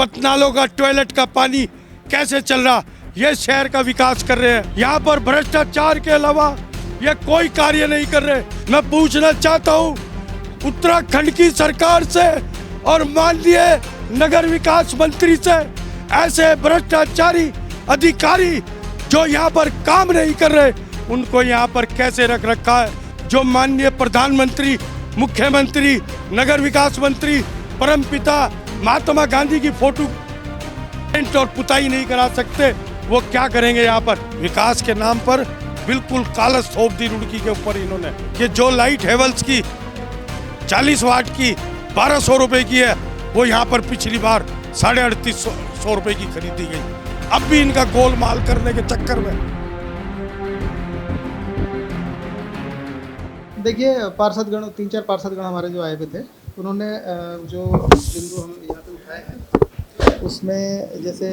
पतनालों का टॉयलेट का पानी कैसे चल रहा, ये शहर का विकास कर रहे हैं। यहाँ पर भ्रष्टाचार के अलावा ये कोई कार्य नहीं कर रहे। मैं पूछना चाहता हूँ उत्तराखंड की सरकार से और माननीय नगर विकास मंत्री से, ऐसे भ्रष्टाचारी अधिकारी जो यहाँ पर काम नहीं कर रहे उनको यहाँ पर कैसे रख रखा है। जो माननीय प्रधानमंत्री, मुख्यमंत्री, नगर विकास मंत्री, परमपिता महात्मा गांधी की फोटो पेंट और पुताई नहीं करा सकते, वो क्या करेंगे यहाँ पर। विकास के नाम पर बिल्कुल कालस थोप दी रुड़की के ऊपर इन्होंने। कि जो लाइट हेवल्स की 40 वाट की 1200 रुपए की है, वो यहाँ पर पिछली बार 3850 रुपए की खरीदी गई। अब भी इनका गोलमाल करने के चक्कर में। देखिए, पार्षदगण 3-4 पार्षदगण हमारे जो आए हुए थे, उन्होंने जो बिंदु हम यहाँ पे उठाए हैं उसमें जैसे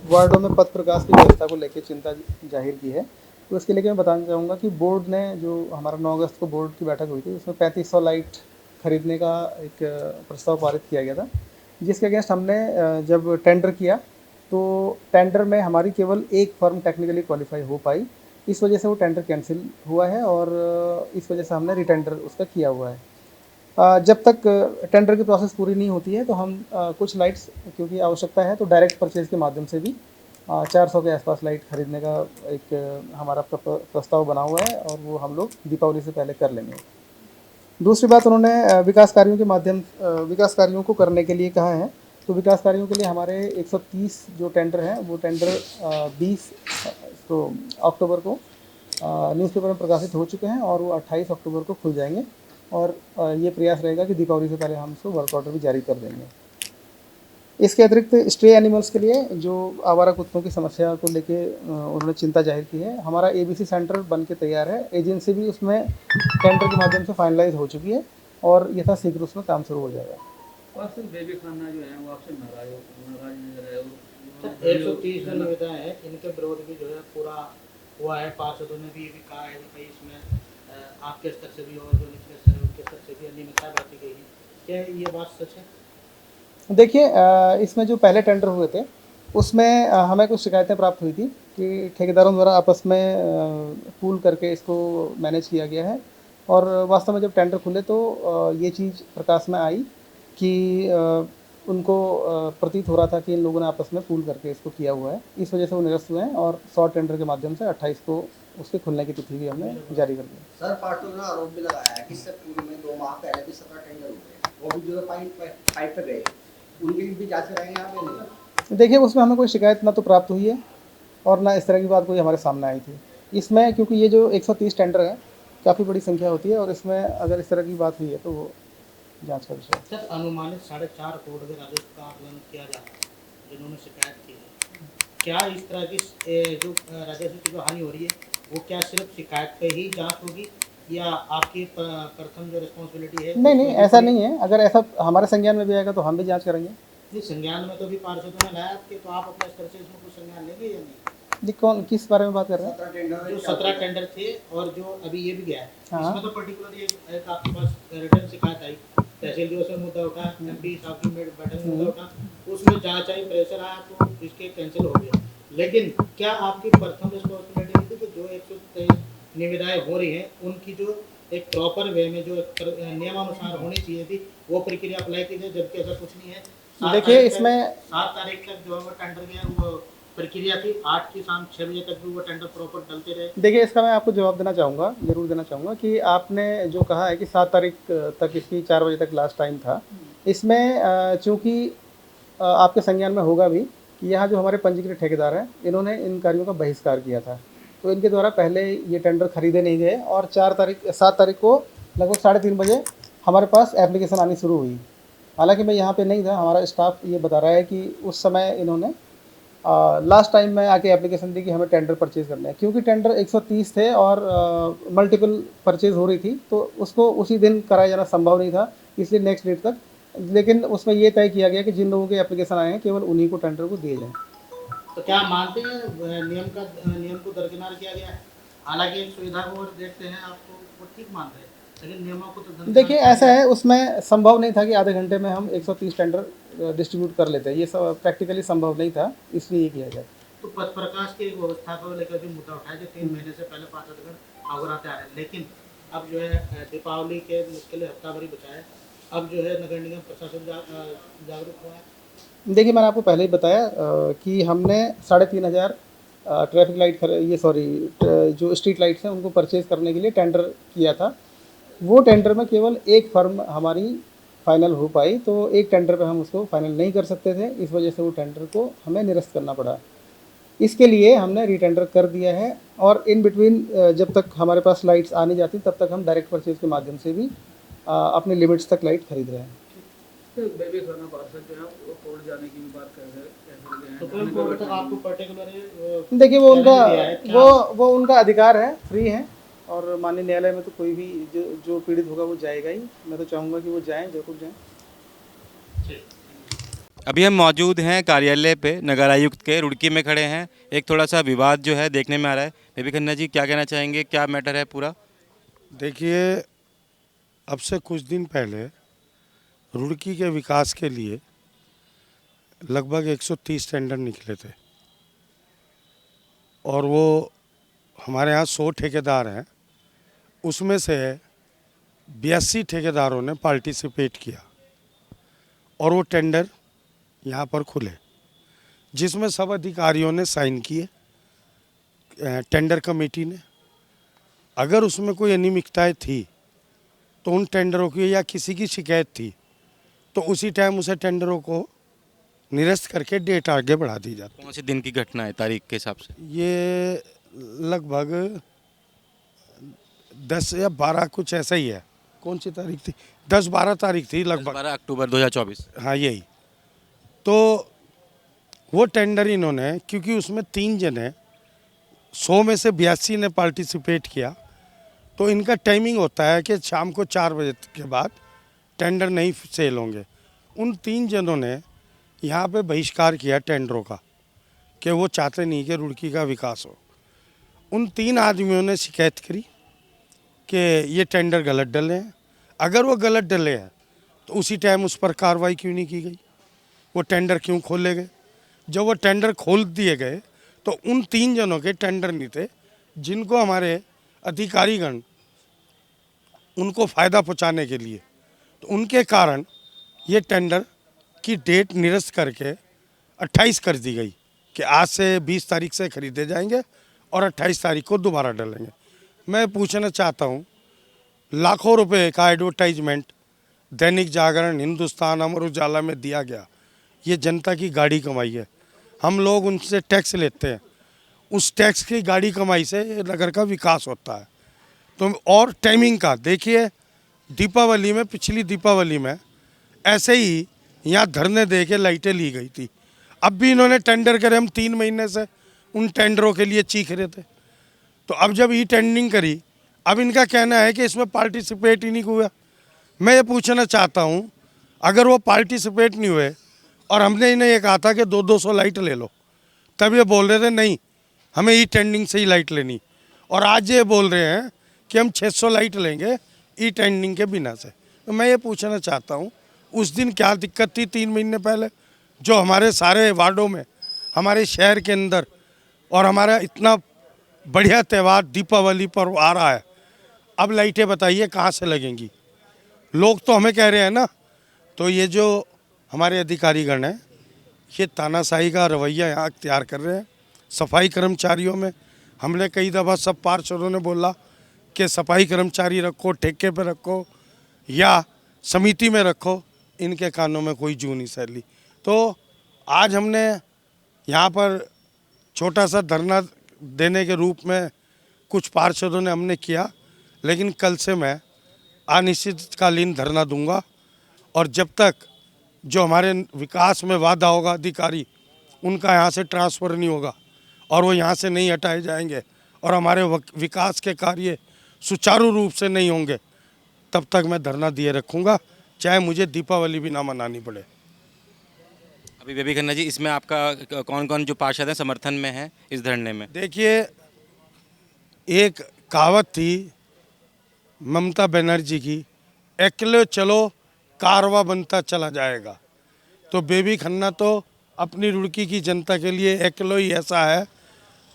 वार्डों में पथ प्रकाश की व्यवस्था को लेकर चिंता जाहिर की है। तो उसके लिए मैं बताना चाहूँगा कि बोर्ड ने जो हमारा 9 अगस्त को बोर्ड की बैठक हुई थी, उसमें 3500 लाइट खरीदने का एक प्रस्ताव पारित किया गया था, जिसके अगेंस्ट हमने जब टेंडर किया तो टेंडर में हमारी केवल एक फर्म टेक्निकली क्वालिफाई हो पाई। इस वजह से वो टेंडर कैंसिल हुआ है और इस वजह से हमने रिटेंडर उसका किया हुआ है। जब तक टेंडर की प्रोसेस पूरी नहीं होती है तो हम कुछ लाइट्स, क्योंकि आवश्यकता है, तो डायरेक्ट परचेज के माध्यम से भी 400 के आसपास लाइट खरीदने का एक हमारा प्रस्ताव बना हुआ है और वो हम लोग दीपावली से पहले कर लेंगे। दूसरी बात, उन्होंने विकास कार्यों को करने के लिए कहा है। तो विकास कार्यों के लिए हमारे 130 जो टेंडर हैं, वो टेंडर 20 अक्टूबर को न्यूज़पेपर में प्रकाशित हो चुके हैं और वो 28 अक्टूबर को खुल जाएंगे और ये प्रयास रहेगा कि दीपावली से पहले हम उसको वर्क ऑर्डर भी जारी कर देंगे। इसके अतिरिक्त स्ट्रे एनिमल्स के लिए जो आवारा कुत्तों की समस्या को लेके उन्होंने चिंता जाहिर की है। हमारा ABC सेंटर बन के तैयार है, एजेंसी भी उसमें टेंडर के माध्यम से फाइनलाइज हो चुकी है और यथाशीघ्र उसमें काम शुरू हो जाएगा। बेबी खाना जो है वो आपसे नाराज नजर आए हो। 130 जो निविदा है, इनके विरोध भी जो है पूरा हुआ है। पार्षदों ने भी ये भी कहा है कि भाई इसमें आपके स्तर से भी और जो निचले स्तर है उनके स्तर से भी अनियमितता बरती गई है। क्या ये बात सच है? देखिए, इसमें जो पहले टेंडर हुए थे उसमें हमें कुछ शिकायतें प्राप्त हुई थी कि ठेकेदारों द्वारा आपस में पूल करके इसको मैनेज किया गया है और वास्तव में जब टेंडर खुले तो ये चीज़ प्रकाश में आई कि उनको प्रतीत हो रहा था कि इन लोगों ने आपस में पूल करके इसको किया हुआ है। इस वजह से वो निरस्त हुए हैं और 100 टेंडर के माध्यम से 28 को उसके खुलने की तिथि भी हमने जारी कर दी। सर, पार्षदों ने आरोप भी लगाया है कि इससे पूर्व में 2 माह पहले भी 17 टेंडर हुए, वो भी जो पाइप पे गए, उनकी भी जांच कराएंगे आप या नहीं? देखिए, उसमें हमें कोई शिकायत ना तो प्राप्त हुई है और ना इस तरह की बात कोई हमारे सामने आई थी। इसमें क्योंकि ये जो 130 टेंडर है, काफ़ी बड़ी संख्या होती है और इसमें अगर इस तरह की बात हुई है तो वो जांच का विषय है। सर, अनुमानित 4.5 करोड़ के राजस्व का आकलन किया जा रहा है जिन्होंने शिकायत की है। क्या इस तरह की जो राजस्व की जो हानि हो रही है वो क्या सिर्फ शिकायत पे ही जांच होगी या आपकी प्रथम जो रिस्पॉन्सिबिलिटी है? नहीं, ऐसा नहीं है। अगर ऐसा हमारे संज्ञान में भी आएगा तो हम भी जांच करेंगे। नहीं, संज्ञान में तो भी पार्षदों ने लाया आपके, तो आप अपने स्तर से इसमें कुछ संज्ञान लेंगे या नहीं? जी, कौन किस बारे में बात कर रहे हैं? 17 टेंडर, जो 17 टेंडर थे और जो अभी ये भी गया है, हाँ। इसमें तो पर्टिकुलर एक आपके पास रिटर्न शिकायत आई, तहसील दिवस में मुद्दा उठा, MP साहब की बैठक में मुद्दा उठा, उसमें जांच आई, प्रेशर आया तो इसके कैंसिल हो गया। लेकिन क्या आपकी प्रथम रिस्पॉन्सिबिलिटी थी कि जो 123 निविदाएं हो रही हैं उनकी जो एक प्रॉपर वे में जो नियमानुसार होनी चाहिए थी वो प्रक्रिया अप्लाई की जाए, जबकि ऐसा कुछ नहीं है। देखिए, इसमें 7 तारीख तक जो है वो टेंडर गया, वो प्रक्रिया थी, 8 की शाम 6 बजे तक भी वो टेंडर प्रॉपर डलते रहे। देखिए, इसका मैं आपको जवाब देना चाहूँगा, ज़रूर देना चाहूँगा कि आपने जो कहा है कि 7 तारीख तक इसकी 4 बजे तक लास्ट टाइम था, इसमें चूँकि आपके संज्ञान में होगा भी कि यहाँ जो हमारे पंजीकृत ठेकेदार हैं, इन्होंने इन कार्यों का बहिष्कार किया था, तो इनके द्वारा पहले ये टेंडर खरीदे नहीं गए और 7 तारीख को लगभग 3:30 बजे हमारे पास एप्लीकेशन आनी शुरू हुई। हालांकि मैं यहाँ पे नहीं था, हमारा स्टाफ ये बता रहा है कि उस समय इन्होंने लास्ट टाइम में आके एप्लीकेशन दी कि हमें टेंडर परचेज़ करना है, क्योंकि टेंडर 130 थे और मल्टीपल परचेज़ हो रही थी तो उसको उसी दिन कराया जाना संभव नहीं था, इसलिए नेक्स्ट डेट तक। लेकिन उसमें ये तय किया गया कि जिन लोगों के एप्लीकेशन आए हैं केवल उन्हीं को टेंडर को दिए जाएँ। तो क्या मानते हैं नियम को दरकिनार किया गया है? हालांकि एक सुविधा को और देखते हैं आपको वो ठीक मान रहे हैं, लेकिन नियमों को तो देखिए, ऐसा है, उसमें संभव नहीं था कि आधे घंटे में हम 130 टेंडर डिस्ट्रीब्यूट कर लेते हैं। ये सब प्रैक्टिकली संभव नहीं था, इसलिए ये किया जाए। तो पथ प्रकाश की व्यवस्था को लेकर जो मुद्दा उठाया, जो 3 महीने से पहले पार्षदगण अवगत आ रहे हैं, लेकिन अब जो है दीपावली के मुश्किल हफ्ता भरी बचा है, अब जो है नगर निगम प्रशासन जागरूक हुआ है। देखिए, मैंने आपको पहले ही बताया कि हमने 3,500 ट्रैफिक लाइट जो स्ट्रीट लाइट्स हैं उनको परचेज़ करने के लिए टेंडर किया था। वो टेंडर में केवल एक फर्म हमारी फाइनल हो पाई, तो एक टेंडर पे हम उसको फाइनल नहीं कर सकते थे, इस वजह से वो टेंडर को हमें निरस्त करना पड़ा। इसके लिए हमने रीटेंडर कर दिया है, और इन बिटवीन जब तक हमारे पास लाइट्स आ नहीं जाती तब तक हम डायरेक्ट परचेज के माध्यम से भी अपने लिमिट्स तक लाइट खरीद रहे हैं। बेबी खाना पार्षद जो है वो कोर्ट जाने की भी बात कर रहे हैं। सुप्रीम कोर्ट तक आपको पर्टिकुलर देखिए, वो उनका अधिकार है, फ्री है, और माननीय न्यायालय में तो कोई भी जो पीड़ित होगा वो जाएगा ही। मैं तो चाहूँगा कि वो जाएँ, जरूर जाएँ। अभी हम मौजूद हैं कार्यालय पे, नगर आयुक्त के रुड़की में खड़े हैं। एक थोड़ा सा विवाद जो है देखने में आ रहा है। बेबी खन्ना जी, क्या कहना चाहेंगे, क्या मैटर है पूरा? देखिए, अब से कुछ दिन पहले रुड़की के विकास के लिए लगभग 130 टेंडर निकले थे, और वो हमारे यहाँ 100 ठेकेदार हैं, उसमें से 82 ठेकेदारों ने पार्टिसिपेट किया, और वो टेंडर यहाँ पर खुले, जिसमें सब अधिकारियों ने साइन किए, टेंडर कमेटी ने। अगर उसमें कोई अनियमितताएं थी तो उन टेंडरों की या किसी की शिकायत थी तो उसी टाइम उसे टेंडरों को निरस्त करके डेट आगे बढ़ा दी जाती। कौन से दिन की घटना है तारीख के हिसाब से? ये लगभग 10 या 12 कुछ ऐसा ही है। कौन सी तारीख थी? 10-12 तारीख थी लगभग। 12 अक्टूबर 2024। हाँ, यही। तो वो टेंडर इन्होंने, क्योंकि उसमें 3 जने 100 में से 82 ने पार्टिसिपेट किया, तो इनका टाइमिंग होता है कि शाम को 4 बजे के बाद टेंडर नहीं सेल होंगे। उन 3 जनों ने यहाँ पे बहिष्कार किया टेंडरों का, कि वो चाहते नहीं कि रुड़की का विकास हो। उन 3 आदमियों ने शिकायत करी कि ये टेंडर गलत डले हैं। अगर वो गलत डले हैं तो उसी टाइम उस पर कार्रवाई क्यों नहीं की गई? वो टेंडर क्यों खोले गए? जब वो टेंडर खोल दिए गए तो उन 3 जनों के टेंडर नहीं थे, जिनको हमारे अधिकारीगण उनको फ़ायदा पहुंचाने के लिए, तो उनके कारण ये टेंडर की डेट निरस्त करके 28 कर दी गई कि आज से 20 तारीख से खरीदे जाएंगे और 28 तारीख को दोबारा डलेंगे। मैं पूछना चाहता हूँ, लाखों रुपए का एडवर्टाइजमेंट दैनिक जागरण, हिंदुस्तान, अमर उजाला में दिया गया। ये जनता की गाड़ी कमाई है, हम लोग उनसे टैक्स लेते हैं, उस टैक्स की गाड़ी कमाई से नगर का विकास होता है। तो और टाइमिंग का देखिए, दीपावली में, पिछली दीपावली में ऐसे ही यहाँ धरने दे के लाइटें ली गई थी। अब भी इन्होंने टेंडर करे, हम 3 महीने से उन टेंडरों के लिए चीख रहे थे। तो अब जब ई टेंडरिंग करी, अब इनका कहना है कि इसमें पार्टिसिपेट ही नहीं हुआ। मैं ये पूछना चाहता हूँ, अगर वो पार्टिसिपेट नहीं हुए और हमने इन्हें ये कहा था कि 200 लाइट ले लो, तब ये बोल रहे थे नहीं, हमें ई टेंडरिंग से ही लाइट लेनी, और आज ये बोल रहे हैं कि हम 600 लाइट लेंगे ई टेंडरिंग के बिना से। तो मैं ये पूछना चाहता हूँ, उस दिन क्या दिक्कत थी 3 महीने पहले, जो हमारे सारे वार्डों में, हमारे शहर के अंदर, और हमारा इतना बढ़िया त्यौहार दीपावली पर्व आ रहा है, अब लाइटें बताइए कहाँ से लगेंगी? लोग तो हमें कह रहे हैं ना। तो ये जो हमारे अधिकारीगण हैं, ये तानाशाही का रवैया यहाँ अख्तियार कर रहे हैं। सफाई कर्मचारियों में हमने कई दफ़ा सब पार्षदों ने बोला कि सफाई कर्मचारी रखो, ठेके पे रखो या समिति में रखो, इनके कानों में कोई जू नहीं सैली। तो आज हमने यहाँ पर छोटा सा धरना देने के रूप में कुछ पार्षदों ने हमने किया, लेकिन कल से मैं अनिश्चितकालीन धरना दूंगा, और जब तक जो हमारे विकास में वादा होगा अधिकारी, उनका यहाँ से ट्रांसफ़र नहीं होगा और वो यहाँ से नहीं हटाए जाएंगे और हमारे विकास के कार्य सुचारू रूप से नहीं होंगे, तब तक मैं धरना दिए रखूँगा, चाहे मुझे दीपावली भी ना मनानी पड़े। अभी बेबी खन्ना जी, इसमें आपका कौन कौन जो पार्षद हैं समर्थन में है इस धरने में? देखिए, एक कहावत थी ममता बनर्जी की, अकेले चलो कारवा बनता चला जाएगा। तो बेबी खन्ना तो अपनी रुड़की की जनता के लिए अकेलो ही ऐसा है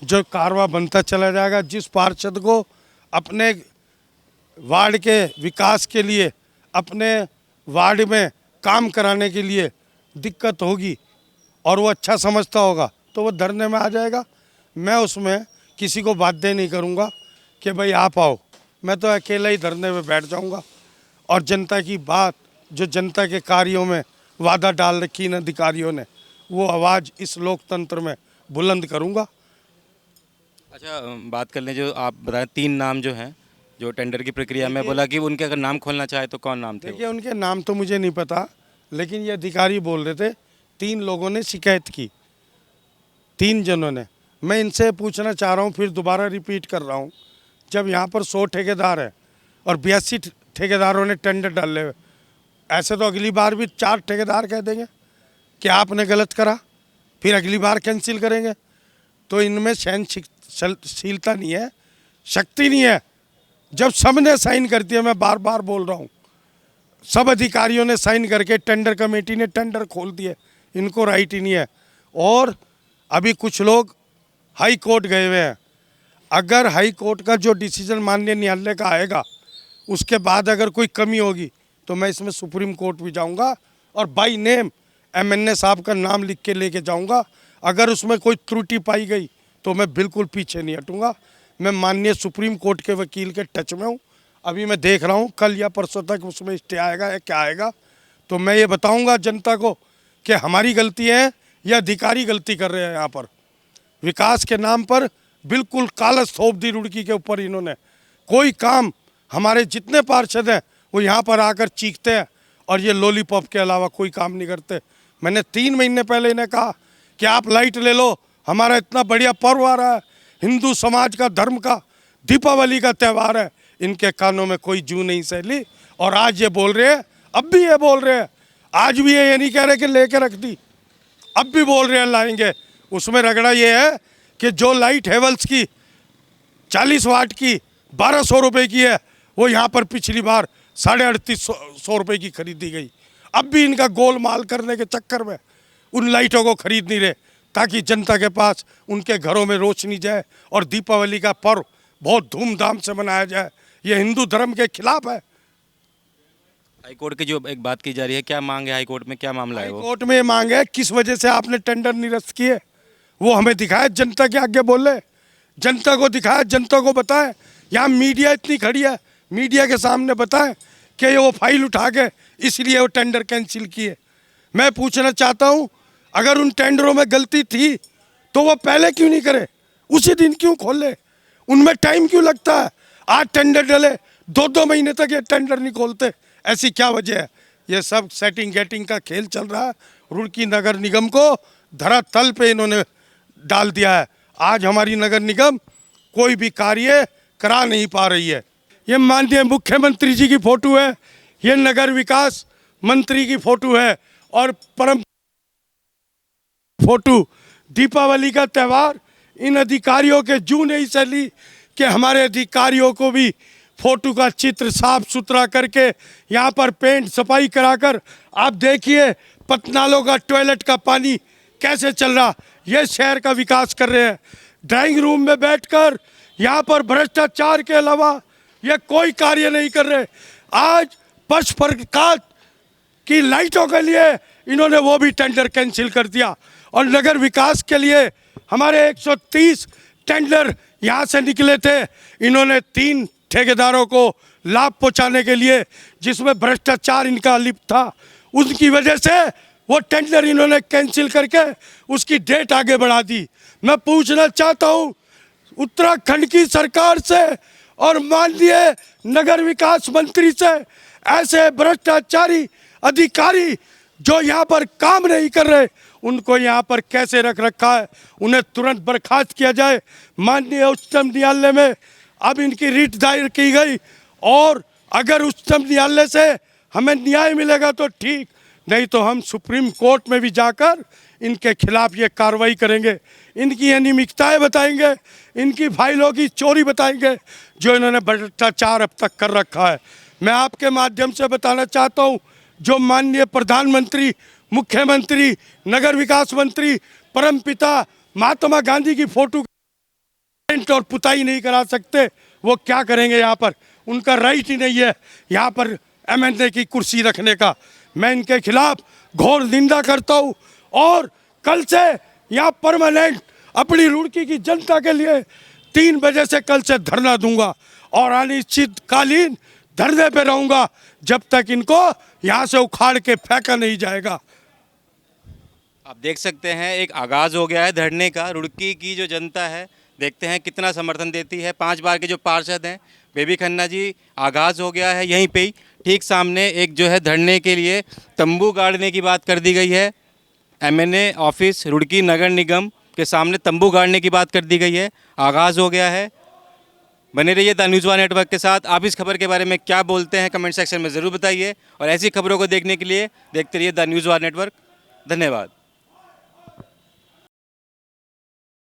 जो कारवा बनता चला जाएगा। जिस पार्षद को अपने वार्ड के विकास के लिए, अपने वार्ड में काम कराने के लिए दिक्कत होगी और वो अच्छा समझता होगा तो वो धरने में आ जाएगा। मैं उसमें किसी को बाध्य नहीं करूँगा कि भाई आप आओ, मैं तो अकेला ही धरने में बैठ जाऊँगा और जनता की बात, जो जनता के कार्यों में वादा डाल रखी इन अधिकारियों ने, वो आवाज़ इस लोकतंत्र में बुलंद करूँगा। अच्छा, बात कर लें, जो आप बताएं 3 नाम जो हैं, जो टेंडर की प्रक्रिया में बोला कि उनके अगर नाम खोलना चाहे तो कौन नाम थे? देखिए, उनके नाम तो मुझे नहीं पता, लेकिन ये अधिकारी बोल रहे थे 3 लोगों ने शिकायत की, 3 जनों ने। मैं इनसे पूछना चाह रहा हूँ, फिर दोबारा रिपीट कर रहा हूँ, जब यहाँ पर 100 ठेकेदार हैं और 82 ठेकेदारों ने टेंडर डाले हुए, ऐसे तो अगली बार भी 4 ठेकेदार कह देंगे कि आपने गलत करा, फिर अगली बार कैंसिल करेंगे। तो इनमें सहनशीलता नहीं है, शक्ति नहीं है। जब सबने साइन कर दिया, मैं बार बार बोल रहा हूँ, सब अधिकारियों ने साइन करके टेंडर कमेटी ने टेंडर खोल दिए, इनको राइट ही नहीं है। और अभी कुछ लोग हाई कोर्ट गए हुए हैं। अगर हाई कोर्ट का जो डिसीजन माननीय न्यायालय का आएगा, उसके बाद अगर कोई कमी होगी तो मैं इसमें सुप्रीम कोर्ट भी जाऊंगा और बाई नेम MNA साहब का नाम लिख के लेके जाऊंगा। अगर उसमें कोई त्रुटि पाई गई तो मैं बिल्कुल पीछे नहीं हटूंगा। मैं माननीय सुप्रीम कोर्ट के वकील के टच में हूँ। अभी मैं देख रहा हूँ कल या परसों तक उसमें स्टे आएगा या क्या आएगा, तो मैं ये बताऊंगा जनता को कि हमारी गलती है या अधिकारी गलती कर रहे हैं। यहाँ पर विकास के नाम पर बिल्कुल कालस थोप दी रुड़की के ऊपर इन्होंने। कोई काम, हमारे जितने पार्षद हैं वो यहाँ पर आकर चीखते हैं और ये लॉलीपॉप के अलावा कोई काम नहीं करते। मैंने 3 महीने पहले इन्हें कहा कि आप लाइट ले लो, हमारा इतना बढ़िया पर्व आ रहा है, हिंदू समाज का, धर्म का, दीपावली का त्यौहार है। इनके कानों में कोई जू नहीं सैली और आज ये बोल रहे हैं, अब भी ये बोल रहे हैं, आज भी ये नहीं कह रहे कि लेके रख दी, अब भी बोल रहे हैं लाएंगे। उसमें रगड़ा ये है कि जो लाइट हेवल्स की 40 वाट की 1200 रुपये की है, वो यहाँ पर पिछली बार 3850 रुपये की खरीदी गई। अब भी इनका गोलमाल करने के चक्कर में उन लाइटों को खरीद नहीं रहे ताकि जनता के पास उनके घरों में रोशनी जाए और दीपावली का पर्व बहुत धूमधाम से मनाया जाए। ये हिंदू धर्म के खिलाफ है। हाईकोर्ट की जो एक बात की जा रही है, क्या मांग है हाईकोर्ट में, क्या मामला है वो? कोर्ट में मांग है, किस वजह से आपने टेंडर निरस्त किए वो हमें दिखाए, जनता के आगे बोले, जनता को दिखाए, जनता को बताए। यहाँ मीडिया इतनी खड़ी है, मीडिया के सामने बताएं कि ये वो फाइल उठा के इसलिए वो टेंडर कैंसिल किए। मैं पूछना चाहता हूँ, अगर उन टेंडरों में गलती थी तो वो पहले क्यों नहीं करे, उसी दिन क्यों खोले, उनमें टाइम क्यों लगता है? आज टेंडर डले, 2-2 महीने तक ये टेंडर नहीं खोलते, ऐसी क्या वजह है? ये सब सेटिंग गेटिंग का खेल चल रहा है। रुड़की नगर निगम को धरातल पे इन्होंने डाल दिया है। आज हमारी नगर निगम कोई भी कार्य करा नहीं पा रही है। ये माननीय मुख्यमंत्री जी की फोटो है, ये नगर विकास मंत्री की फोटो है और परम फोटो। दीपावली का त्यौहार इन अधिकारियों के जू नहीं चली कि हमारे अधिकारियों को भी फोटो का चित्र साफ सुथरा करके यहाँ पर पेंट सफाई कराकर, आप देखिए पतनालों का टॉयलेट का पानी कैसे चल रहा, ये शहर का विकास कर रहे हैं। ड्राइंग रूम में बैठकर यहाँ पर भ्रष्टाचार के अलावा ये कोई कार्य नहीं कर रहे। आज पश प्रकाश की लाइटों के लिए इन्होंने वो भी टेंडर कैंसिल कर दिया और नगर विकास के लिए हमारे 130 टेंडर यहाँ से निकले थे, इन्होंने 3 ठेकेदारों को लाभ पहुँचाने के लिए, जिसमें भ्रष्टाचार इनका लिप्त था, उनकी वजह से वो टेंडर इन्होंने कैंसिल करके उसकी डेट आगे बढ़ा दी। मैं पूछना चाहता हूँ उत्तराखंड की सरकार से और माननीय नगर विकास मंत्री से, ऐसे भ्रष्टाचारी अधिकारी जो यहाँ पर काम नहीं कर रहे उनको यहाँ पर कैसे रख रखा है, उन्हें तुरंत बर्खास्त किया जाए। माननीय उच्चतम न्यायालय में अब इनकी रिट दायर की गई और अगर उच्चतम न्यायालय से हमें न्याय मिलेगा तो ठीक, नहीं तो हम सुप्रीम कोर्ट में भी जाकर इनके खिलाफ ये कार्रवाई करेंगे, इनकी अनियमितताएं बताएंगे, इनकी फाइलों की चोरी बताएंगे जो इन्होंने भ्रष्टाचार अब तक कर रखा है। मैं आपके माध्यम से बताना चाहता हूँ, जो माननीय प्रधानमंत्री मुख्यमंत्री, नगर विकास मंत्री, परमपिता महात्मा गांधी की फोटो पेंट और पुताई नहीं करा सकते, वो क्या करेंगे यहाँ पर? उनका राइट ही नहीं है यहाँ पर एमएलए की कुर्सी रखने का। मैं इनके खिलाफ घोर निंदा करता हूँ और कल से यहाँ परमानेंट अपनी रुड़की की जनता के लिए 3 बजे से कल से धरना दूंगा और अनिश्चितकालीन धरने पे रहूंगा जब तक इनको यहाँ से उखाड़ के फेंका नहीं जाएगा। आप देख सकते हैं एक आगाज़ हो गया है धरने का। रुड़की की जो जनता है, देखते हैं कितना समर्थन देती है। 5 बार के जो पार्षद हैं बेबी खन्ना जी, आगाज़ हो गया है यहीं पे ही। ठीक सामने एक जो है धरने के लिए तंबू गाड़ने की बात कर दी गई है। एमएनए ऑफिस रुड़की नगर निगम के सामने तंबू गाड़ने की बात कर दी गई है। आगाज़ हो गया है। बने रहिए द न्यूज़ वन नेटवर्क के साथ। आप इस खबर के बारे में क्या बोलते हैं कमेंट सेक्शन में ज़रूर बताइए और ऐसी खबरों को देखने के लिए देखते रहिए द न्यूज़ वन नेटवर्क। धन्यवाद।